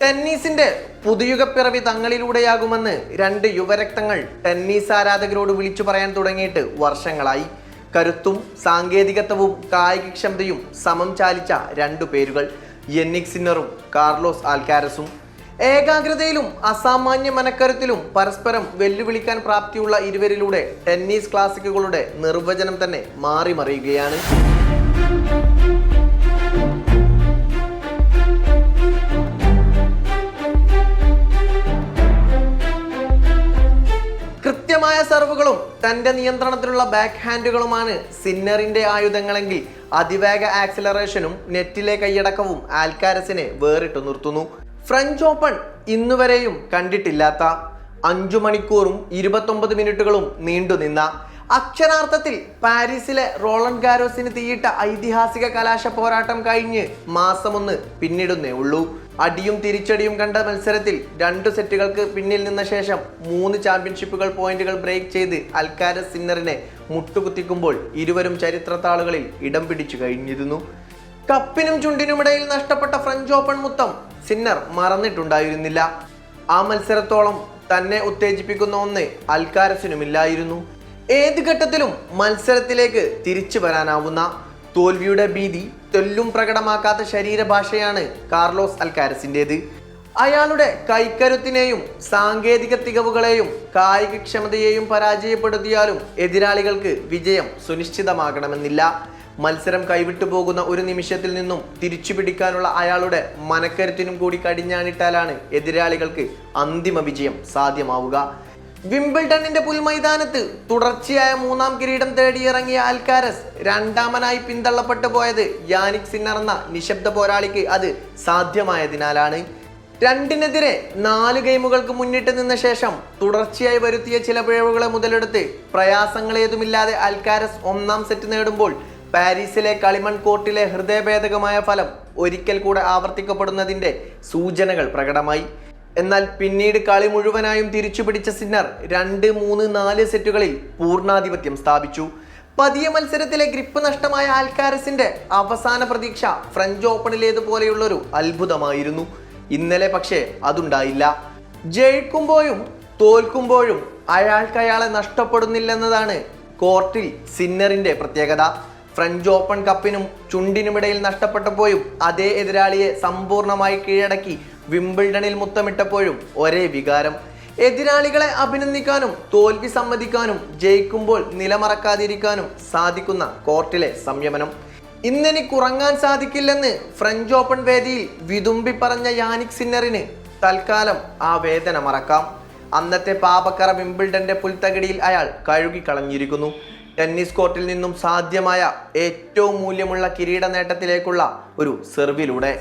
ടെന്നീസിന്റെ പുതുയുഗപ്പിറവി തങ്ങളിലൂടെയാകുമെന്ന് രണ്ട് യുവരക്തങ്ങൾ ടെന്നീസ് ആരാധകരോട് വിളിച്ചു പറയാൻ തുടങ്ങിയിട്ട് വർഷങ്ങളായി. കരുത്തും സാങ്കേതികത്വവും കായികക്ഷമതയും സമം ചാലിച്ച രണ്ടു പേരുകൾ, യന്നിക് സിന്നറും കാർലോസ് ആൽക്കാരസും. ഏകാഗ്രതയിലും അസാമാന്യ മനക്കരുത്തിലും പരസ്പരം വെല്ലുവിളിക്കാൻ പ്രാപ്തിയുള്ള ഇരുവരിലൂടെ ടെന്നീസ് ക്ലാസിക്കുകളുടെ നിർവചനം തന്നെ മാറിമറിയുകയാണ്. കൃത്യമായ സർവുകളും തന്റെ നിയന്ത്രണത്തിലുള്ള ബാക്ക് ഹാൻഡുകളുമാണ് സിന്നറിന്റെ ആയുധങ്ങളെങ്കിൽ അതിവേഗ ആക്സിലറേഷനും നെറ്റിലെ കൈയടക്കവും ആൽക്കാരസിനെ വേറിട്ടു നിർത്തുന്നു. ഫ്രഞ്ച് ഓപ്പൺ ഇന്നുവരെയും കണ്ടിട്ടില്ലാത്ത 5 മണിക്കൂറും 29 മിനിറ്റുകളും നീണ്ടുനിന്ന, അക്ഷരാർത്ഥത്തിൽ പാരീസിലെ റോളൻ ഗാരോസിന് തീയിട്ട ഐതിഹാസിക കലാശ പോരാട്ടം കഴിഞ്ഞ് മാസമൊന്ന് പിന്നിടുന്നേ ഉള്ളൂ. അടിയും തിരിച്ചടിയും കണ്ട മത്സരത്തിൽ 2 സെറ്റുകൾക്ക് പിന്നിൽ നിന്ന ശേഷം 3 ചാമ്പ്യൻഷിപ്പുകൾ പോയിന്റുകൾ ബ്രേക്ക് ചെയ്ത് അൽക്കാരസ് സിന്നറിനെ മുട്ടുകുത്തിക്കുമ്പോൾ ഇരുവരും ചരിത്രത്താളുകളിൽ ഇടം പിടിച്ചു കഴിഞ്ഞിരുന്നു. കപ്പിനും ചുണ്ടിനുമിടയിൽ നഷ്ടപ്പെട്ട ഫ്രഞ്ച് ഓപ്പൺ മുത്തം സിന്നർ മറന്നിട്ടുണ്ടായിരുന്നില്ല. ആ മത്സരത്തോളം തന്നെ ഉത്തേജിപ്പിക്കുന്ന ഒന്ന് അൽക്കാരസിനുമില്ലായിരുന്നു. ഏത് ഘട്ടത്തിലും മത്സരത്തിലേക്ക് തിരിച്ചു വരാനാവുന്ന, തോൽവിയുടെ ഭീതി തെല്ലും പ്രകടമാക്കാത്ത ശരീരഭാഷയാണ് കാർലോസ് അൽക്കാരസിൻ്റെത്. അയാളുടെ കൈക്കരുത്തിനെയും സാങ്കേതിക തികവുകളെയും കായികക്ഷമതയെയും പരാജയപ്പെടുത്തിയാലും എതിരാളികൾക്ക് വിജയം സുനിശ്ചിതമാകണമെന്നില്ല. മത്സരം കൈവിട്ടു പോകുന്ന ഒരു നിമിഷത്തിൽ നിന്നും തിരിച്ചു പിടിക്കാനുള്ള അയാളുടെ മനക്കരുത്തിനും കൂടി കടിഞ്ഞാണിട്ടാലാണ് എതിരാളികൾക്ക് അന്തിമ വിജയം സാധ്യമാവുക. വിംബിൾഡണിന്റെ പുൽമൈതാനത്ത് തുടർച്ചയായ 3ാം കിരീടം തേടിയിറങ്ങിയ അൽക്കാരസ് രണ്ടാമനായി പിന്തള്ളപ്പെട്ടു പോയത് യാനിക് സിന്നർ എന്ന നിശബ്ദ പോരാളിക്ക് അത് സാധ്യമായതിനാലാണ്. 2-നെതിരെ 4 ഗെയിമുകൾക്ക് മുന്നിട്ട് നിന്ന ശേഷം തുടർച്ചയായി വരുത്തിയ ചില പിഴവുകളെ മുതലെടുത്ത് പ്രയാസങ്ങളേതുമില്ലാതെ അൽക്കാരസ് 1ാം സെറ്റ് നേടുമ്പോൾ പാരീസിലെ കളിമൺ കോർട്ടിലെ ഹൃദയഭേദകമായ ഫലം ഒരിക്കൽ കൂടെ ആവർത്തിക്കപ്പെടുന്നതിന്റെ സൂചനകൾ പ്രകടമായി. എന്നാൽ പിന്നീട് കളി മുഴുവനായും തിരിച്ചു പിടിച്ച സിന്നർ 2, 3, 4 സെറ്റുകളിൽ പൂർണ്ണാധിപത്യം സ്ഥാപിച്ചു. പതിയ മത്സരത്തിലെ ഗ്രിപ്പ് നഷ്ടമായ ആൽക്കാരസിന്റെ അവസാന പ്രതീക്ഷ ഫ്രഞ്ച് ഓപ്പണിലേതുപോലെയുള്ളൊരു അത്ഭുതമായിരുന്നു. ഇന്നലെ പക്ഷേ അതുണ്ടായില്ല. ജയിക്കുമ്പോഴും തോൽക്കുമ്പോഴും അയാൾക്കയാളെ നഷ്ടപ്പെടുന്നില്ലെന്നതാണ് കോർട്ടിൽ സിന്നറിന്റെ പ്രത്യേകത. ഫ്രഞ്ച് ഓപ്പൺ കപ്പിനും ചുണ്ടിനുമിടയിൽ നഷ്ടപ്പെട്ടപ്പോഴും അതേ എതിരാളിയെ സമ്പൂർണമായി കീഴടക്കി വിംബിൾഡണിൽ മുത്തമിട്ടപ്പോഴും ഒരേ വികാരം. എതിരാളികളെ അഭിനന്ദിക്കാനും തോൽവി സമ്മതിക്കാനും ജയിക്കുമ്പോൾ നിലമറക്കാതിരിക്കാനും സാധിക്കുന്ന കോർട്ടിലെ സംയമനം. ഇന്നെനിക്കുറങ്ങാൻ സാധിക്കില്ലെന്ന് ഫ്രഞ്ച് ഓപ്പൺ വേദിയിൽ വിതുമ്പി പറഞ്ഞ യാനിക് സിന്നറിന് തൽക്കാലം ആ വേദന മറക്കാം. അന്നത്തെ പാപക്കറ വിംബിൾഡന്റെ പുൽത്തകിടിയിൽ അയാൾ കഴുകിക്കളഞ്ഞിരിക്കുന്നു. ടെന്നീസ് കോർട്ടിൽ നിന്നും സാധ്യമായ ഏറ്റവും മൂല്യമുള്ള കിരീട നേട്ടത്തിലേക്കുള്ള ഒരു സെർവിലൂടെ.